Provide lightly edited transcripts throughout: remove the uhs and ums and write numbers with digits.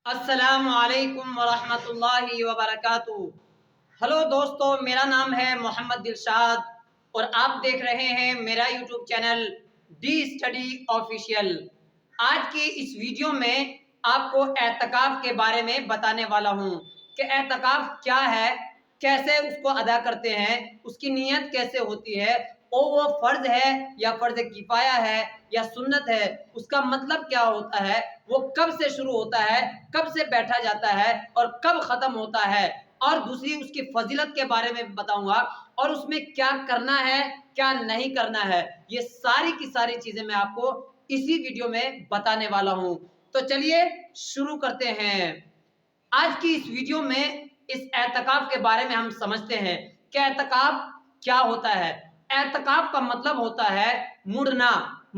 السلام علیکم ورحمۃ اللہ وبرکاتہ۔ ہلو دوستو، میرا نام ہے محمد دلشاد اور آپ دیکھ رہے ہیں میرا YouTube channel D study official. آج کی اس ویڈیو میں آپ کو اعتکاف کے بارے میں بتانے والا ہوں کہ اعتکاف کیا ہے، کیسے اس کو ادا کرتے ہیں، اس کی نیت کیسے ہوتی ہے، اور وہ فرض ہے یا فرض کفایہ ہے یا سنت ہے، اس کا مطلب کیا ہوتا ہے، وہ کب سے شروع ہوتا ہے، کب سے بیٹھا جاتا ہے اور کب ختم ہوتا ہے، اور دوسری اس کی فضیلت کے بارے میں بتاؤں گا اور اس میں کیا کرنا ہے کیا نہیں کرنا ہے۔ یہ ساری کی ساری چیزیں میں آپ کو اسی ویڈیو میں بتانے والا ہوں۔ تو چلیے شروع کرتے ہیں۔ آج کی اس ویڈیو میں اس اعتکاف کے بارے میں ہم سمجھتے ہیں کہ اعتکاف کیا ہوتا ہے۔ اعتکاف کا مطلب ہوتا ہے مڑنا،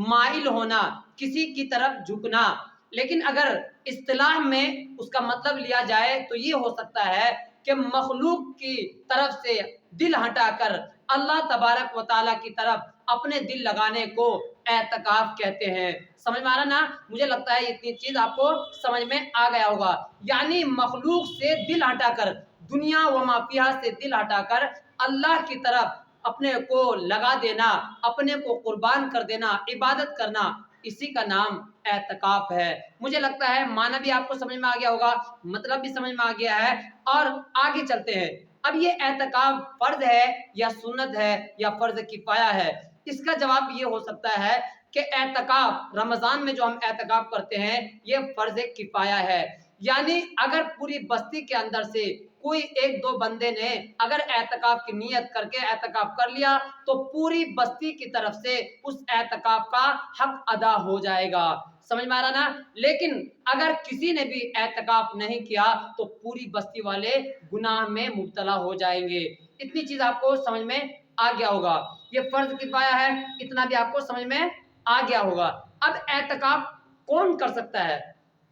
مائل ہونا، کسی کی طرف جھکنا۔ لیکن اگر اصطلاح میں اس کا مطلب لیا جائے تو یہ ہو سکتا ہے کہ مخلوق کی طرف سے دل ہٹا کر اللہ تبارک و تعالیٰ کی طرف اپنے دل لگانے کو اعتکاف کہتے ہیں۔ سمجھ میں آ رہا نا؟ مجھے لگتا ہے اتنی چیز آپ کو سمجھ میں آ گیا ہوگا۔ یعنی مخلوق سے دل ہٹا کر، دنیا و ما فیہا سے دل ہٹا کر اللہ کی طرف اپنے کو لگا دینا، اپنے کو قربان کر دینا، عبادت کرنا، اسی کا نام اعتکاف ہے۔ مجھے لگتا ہے معنی بھی آپ کو سمجھ میں آ گیا ہوگا، مطلب بھی سمجھ میں آ گیا ہے، اور آگے چلتے ہیں۔ اب یہ اعتکاف فرض ہے یا سنت ہے یا فرض کفایہ ہے؟ اس کا جواب یہ ہو سکتا ہے کہ اعتکاف رمضان میں جو ہم اعتکاف کرتے ہیں یہ فرض کفایہ ہے۔ یعنی اگر پوری بستی کے اندر سے کوئی ایک دو بندے نے اگر اعتکاف کی نیت کر کے اعتکاف کر لیا تو پوری بستی کی طرف سے اس اعتکاف کا حق ادا ہو جائے گا۔ سمجھ میں آ رہا نا؟ لیکن اگر کسی نے بھی اعتکاف نہیں کیا تو پوری بستی والے گناہ میں مبتلا ہو جائیں گے۔ اتنی چیز آپ کو سمجھ میں آ گیا ہوگا۔ یہ فرض کفایہ ہے، اتنا بھی آپ کو سمجھ میں آ گیا ہوگا۔ اب اعتکاف کون کر سکتا ہے؟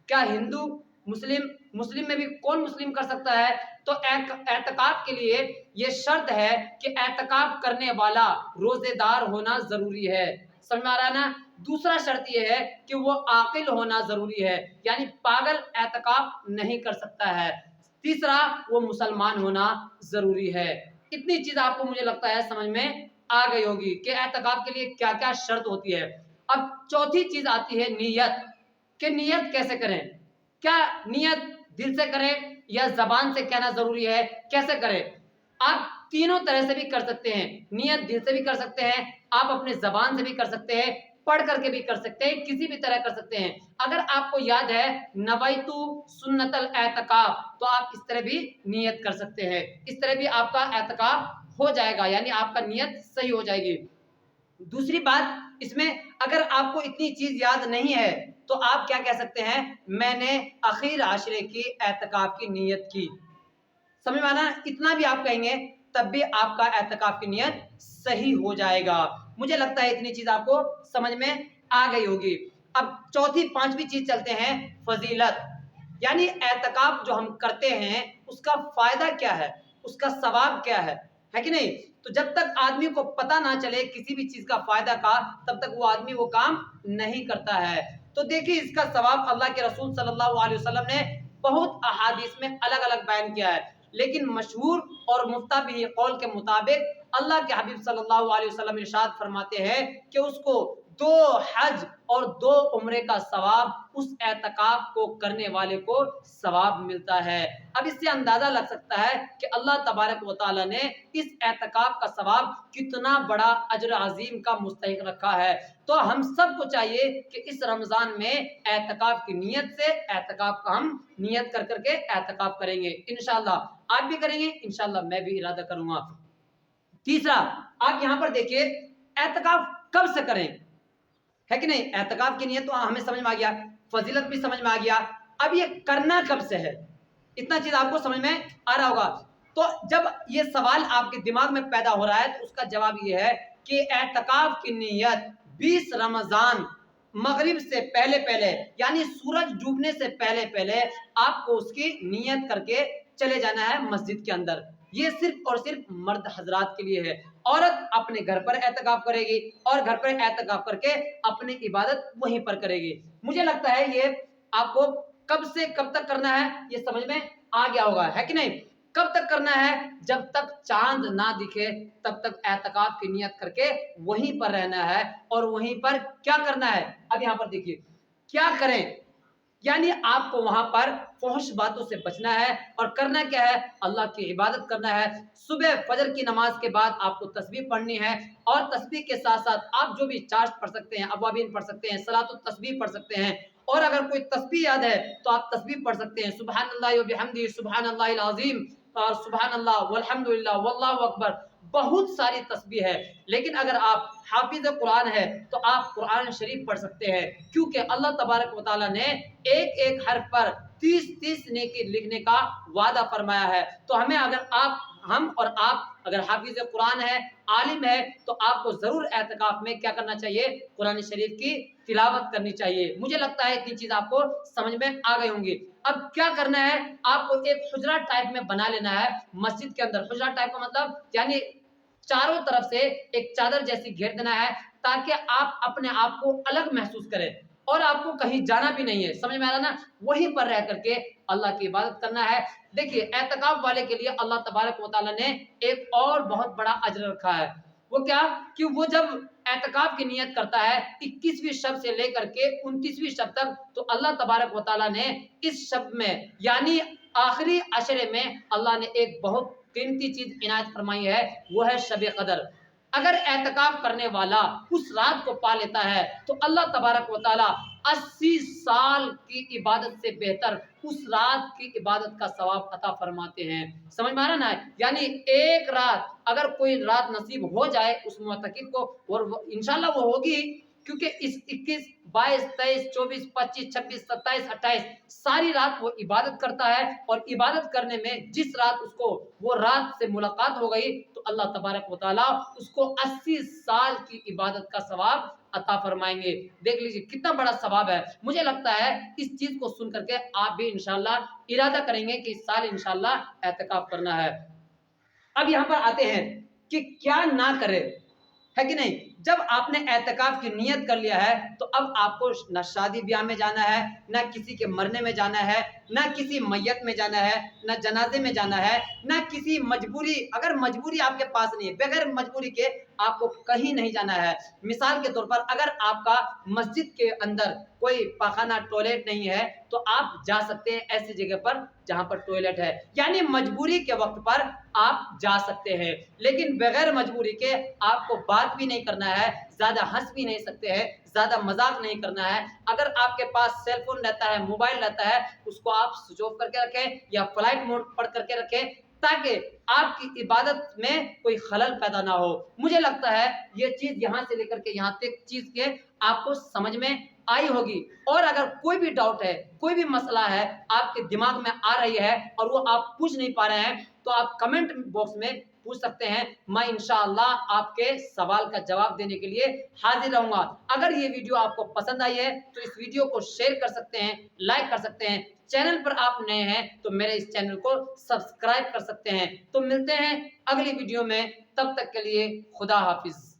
کیا ہندو، مسلم میں بھی کون مسلم کر سکتا ہے؟ تو اعتکاف کے لیے یہ شرط ہے کہ اعتکاف کرنے والا روزے دار ہونا ضروری ہے۔ سمجھ میں آ رہا ہے نا؟ دوسرا شرط یہ ہے کہ وہ عاقل ہونا ضروری ہے، یعنی پاگل اعتکاف نہیں کر سکتا ہے۔ تیسرا، وہ مسلمان ہونا ضروری ہے۔ اتنی چیز آپ کو مجھے لگتا ہے سمجھ میں آ گئی ہوگی کہ اعتکاف کے لیے کیا کیا شرط ہوتی ہے۔ اب چوتھی چیز آتی ہے نیت، کہ نیت کیسے کریں؟ کیا نیت دل سے کریں یا زبان سے کہنا ضروری ہے؟ کیسے کریں؟ آپ تینوں طرح سے بھی کر سکتے ہیں۔ نیت دل سے بھی کر سکتے ہیں، آپ اپنے زبان سے بھی کر سکتے ہیں، پڑھ کر کے بھی کر سکتے ہیں، کسی بھی طرح کر سکتے ہیں۔ اگر آپ کو یاد ہے نویتو سنت الاعتکاف تو آپ اس طرح بھی نیت کر سکتے ہیں، اس طرح بھی آپ کا اعتکاف ہو جائے گا، یعنی آپ کا نیت صحیح ہو جائے گی۔ دوسری بات اس میں، اگر آپ کو اتنی چیز یاد نہیں ہے تو آپ کیا کہہ سکتے ہیں؟ میں نے اخیر عاشرے کی اعتکاف کی نیت کی۔ سمجھ میں آنا؟ اتنا بھی آپ کہیں گے تب بھی آپ کا اعتکاف کی نیت صحیح ہو جائے گا۔ مجھے لگتا ہے اتنی چیز آپ کو سمجھ میں آ گئی ہوگی۔ اب چوتھی پانچویں چیز چلتے ہیں، فضیلت، یعنی اعتکاف جو ہم کرتے ہیں اس کا فائدہ کیا ہے، اس کا ثواب کیا ہے کہ نہیں؟ تو جب تک آدمی کو پتہ نہ چلے کسی بھی چیز کا فائدہ کا، تب تک وہ آدمی وہ کام نہیں کرتا ہے۔ تو دیکھیے اس کا ثواب اللہ کے رسول صلی اللہ علیہ وسلم نے بہت احادیث میں الگ الگ بیان کیا ہے، لیکن مشہور اور مفتہ بھی قول کے مطابق اللہ کے حبیب صلی اللہ علیہ وسلم ارشاد فرماتے ہیں کہ اس کو 2 حج اور 2 عمرے کا ثواب اس اعتکاف کو کرنے والے کو ثواب ملتا ہے۔ اب اس سے اندازہ لگ سکتا ہے کہ اللہ تبارک و تعالیٰ نے اس اعتکاف کا ثواب کتنا بڑا اجر عظیم کا مستحق رکھا ہے۔ تو ہم سب کو چاہیے کہ اس رمضان میں اعتکاف کی نیت سے اعتکاف کا ہم نیت کر کر کے اعتکاف کریں گے۔ انشاءاللہ آپ بھی کریں گے، انشاءاللہ میں بھی ارادہ کروں گا۔ تیسرا، آپ یہاں پر دیکھیے اعتکاف کب سے کریں، ہے کہ نہیں؟ اعتکاف کی نیت تو ہمیں سمجھ میں آ گیا، فضیلت بھی سمجھ میں آ گیا، اب یہ کرنا کب سے ہے، اتنا چیز آپ کو سمجھ میں آ رہا ہوگا۔ تو جب یہ سوال آپ کے دماغ میں پیدا ہو رہا ہے تو اس کا جواب یہ ہے کہ اعتکاف کی نیت 20 رمضان مغرب سے پہلے پہلے، یعنی سورج ڈوبنے سے پہلے پہلے آپ کو اس کی نیت کر کے چلے جانا ہے مسجد کے اندر۔ یہ صرف اور صرف مرد حضرات کے لیے ہے۔ عورت اپنے گھر پر اعتکاف کرے گی اور گھر پر اعتکاف کر کے اپنی عبادت وہیں پر کرے گی۔ مجھے لگتا ہے یہ آپ کو کب سے کب تک کرنا ہے یہ سمجھ میں آ گیا ہوگا، ہے کہ نہیں؟ کب تک کرنا ہے؟ جب تک چاند نہ دکھے تب تک اعتکاف کی نیت کر کے وہیں پر رہنا ہے، اور وہیں پر کیا کرنا ہے؟ اب یہاں پر دیکھیے کیا کریں، یعنی آپ کو وہاں پر فحش باتوں سے بچنا ہے، اور کرنا کیا ہے؟ اللہ کی عبادت کرنا ہے۔ صبح فجر کی نماز کے بعد آپ کو تسبیح پڑھنی ہے، اور تسبیح کے ساتھ ساتھ آپ جو بھی چارج پڑھ سکتے ہیں، اوابین پڑھ سکتے ہیں، صلاۃ التسبیح پڑھ سکتے ہیں، اور اگر کوئی تسبیح یاد ہے تو آپ تسبیح پڑھ سکتے ہیں، سبحان اللہ و بحمدہ، سبحان اللہ العظیم، اور سبحان اللہ والحمد للہ واللہ اکبر، بہت ساری تسبیح ہے۔ لیکن اگر آپ حافظ قرآن ہے تو آپ قرآن شریف پڑھ سکتے ہیں، کیونکہ اللہ تبارک و تعالیٰ نے ایک ایک حرف پر 30 نیکی لکھنے کا وعدہ فرمایا ہے۔ تو ہم اور آپ اگر حافظ قرآن ہے، عالم ہے، تو آپ کو ضرور اعتکاف میں کیا کرنا چاہیے؟ قرآن شریف کی تلاوت کرنی چاہیے۔ مجھے لگتا ہے اتنی چیز آپ کو سمجھ میں آ گئی ہوں گی۔ اب کیا کرنا ہے؟ آپ کو ایک حجرہ ٹائپ میں بنا لینا ہے مسجد کے اندر۔ حجرہ ٹائپ کا مطلب یعنی چاروں طرف سے ایک چادر جیسی گھیر دینا ہے، تاکہ آپ اپنے آپ کو الگ محسوس کریں، اور آپ کو کہیں جانا بھی نہیں ہے، سمجھ میں آ رہا نا؟ وہیں پر رہ کر کے اللہ کی عبادت کرنا ہے۔ دیکھیے اعتکاف والے کے لیے اللہ تبارک و تعالیٰ نے ایک اور بہت بڑا اجر رکھا ہے۔ وہ کیا؟ کہ وہ جب اعتکاف کی نیت کرتا ہے 21ویں شب سے لے کر کے 29ویں شب تک، تو اللہ تبارک و تعالیٰ نے اس شب میں یعنی آخری عشرے میں اللہ نے ایک بہت قیمتی چیز عنایت فرمائی ہے، وہ ہے شب قدر۔ اگر اعتکاف کرنے والا اس رات کو پا لیتا ہے تو اللہ تبارک و تعالیٰ 80 سال کی عبادت سے بہتر اس رات کی عبادت کا ثواب عطا فرماتے ہیں۔ سمجھ میں آ رہا نا؟ یعنی ایک رات اگر کوئی رات نصیب ہو جائے اس معتکف کو، اور انشاءاللہ وہ ہوگی، کیونکہ اس 21 22 23 24 25 26 27 28 ساری رات وہ عبادت کرتا ہے، اور عبادت کرنے میں جس رات اس کو وہ رات سے ملاقات ہو گئی تو اللہ تبارک و تعالیٰ اس کو 80 سال کی عبادت کا ثواب عطا فرمائیں گے۔ دیکھ لیجیے کتنا بڑا ثواب ہے۔ مجھے لگتا ہے اس چیز کو سن کر کے آپ بھی انشاءاللہ ارادہ کریں گے کہ اس سال انشاءاللہ اعتکاف کرنا ہے۔ اب یہاں پر آتے ہیں کہ کیا نہ کرے، ہے کہ نہیں؟ جب آپ نے اعتکاف کی نیت کر لیا ہے تو اب آپ کو نہ شادی بیاہ میں جانا ہے، نہ کسی کے مرنے میں جانا ہے، نہ کسی میت میں جانا ہے، نہ جنازے میں جانا ہے، نہ کسی مجبوری، اگر مجبوری آپ کے پاس نہیں ہے، بغیر مجبوری کے آپ کو کہیں نہیں جانا ہے۔ مثال کے طور پر اگر آپ کا مسجد کے اندر کوئی پاخانہ ٹوائلٹ نہیں ہے تو آپ جا سکتے ہیں ایسی جگہ پر جہاں پر ٹوائلٹ ہے، یعنی مجبوری کے وقت پر آپ جا سکتے ہیں، لیکن بغیر مجبوری کے آپ کو بات بھی نہیں کرنا ہے، زیادہ ہنس بھی نہیں سکتے ہیں، زیادہ مذاق نہیں کرنا ہے۔ اگر آپ کے پاس سیل فون رہتا ہے، موبائل رہتا ہے، اس کو آپ سوئچ آف کر کے رکھیں یا فلائٹ موڈ پر کر کے رکھیں، تاکہ آپ کی عبادت میں کوئی خلل پیدا نہ ہو۔ مجھے لگتا ہے یہ چیز یہاں سے لے کر کے یہاں تک چیز کے آپ کو سمجھ میں آئی ہوگی، اور اگر کوئی بھی ڈاؤٹ ہے، کوئی بھی مسئلہ ہے آپ کے دماغ میں آ رہی ہے اور وہ آپ پوچھ نہیں پا رہے ہیں، تو آپ کمنٹ باکس میں پوچھ سکتے ہیں، میں انشاءاللہ آپ کے سوال کا جواب دینے کے لیے حاضر رہوں گا۔ اگر یہ ویڈیو آپ کو پسند آئی ہے تو اس ویڈیو کو شیئر کر سکتے ہیں، لائک کر سکتے ہیں، چینل پر آپ نئے ہیں تو میرے اس چینل کو سبسکرائب کر سکتے ہیں۔ تو ملتے ہیں اگلی ویڈیو میں، تب تک کے لیے خدا حافظ۔